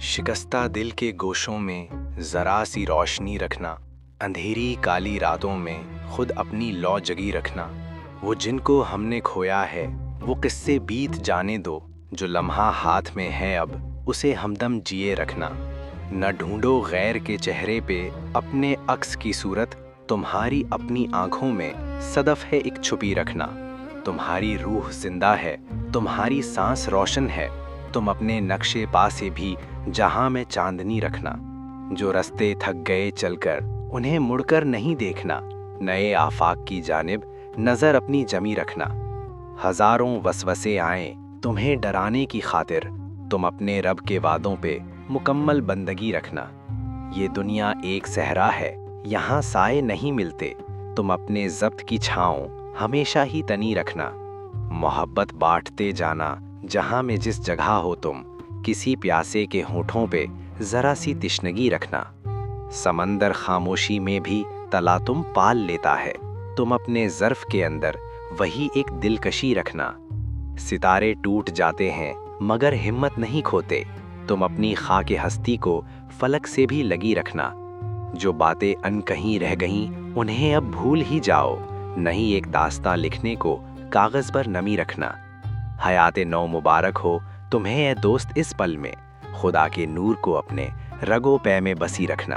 शिकस्ता दिल के गोशों में ज़रा सी रोशनी रखना, अंधेरी काली रातों में खुद अपनी लौ जगी रखना। वो जिनको हमने खोया है वो किस्से बीत जाने दो, जो लम्हा हाथ में है अब उसे हमदम जिए रखना। न ढूंढो गैर के चेहरे पे अपने अक्स की सूरत, तुम्हारी अपनी आंखों में सदफ है एक छुपी रखना। तुम्हारी रूह जिंदा है, तुम्हारी सांस रोशन है, तुम अपने नक्शे पा से भी जहां में चांदनी रखना। जो रास्ते थक गए चलकर उन्हें मुड़कर नहीं देखना, नए आफाक की जानिब नज़र अपनी जमी रखना। हजारों वसवसे आए तुम्हें डराने की खातिर, तुम अपने रब के वादों पे मुकम्मल बंदगी रखना। ये दुनिया एक सहरा है, यहाँ साए नहीं मिलते, तुम अपने ज़ब्त की छाँव हमेशा ही तनी रखना। मोहब्बत बांटते जाना जहाँ में जिस जगह हो तुम, किसी प्यासे के होठों पे ज़रा सी तिश्नगी रखना। समंदर खामोशी में भी तला तुम पाल लेता है, तुम अपने ज़र्फ़ के अंदर वही एक दिलकशी रखना। सितारे टूट जाते हैं मगर हिम्मत नहीं खोते, तुम अपनी खाके हस्ती को फलक से भी लगी रखना। जो बातें अनकहीं रह गईं उन्हें अब भूल ही जाओ, नहीं एक दास्तां लिखने को कागज़ पर नमी रखना। हयाते नौ मुबारक हो तुम्हें ए दोस्त इस पल में, खुदा के नूर को अपने रगो पै में बसी रखना।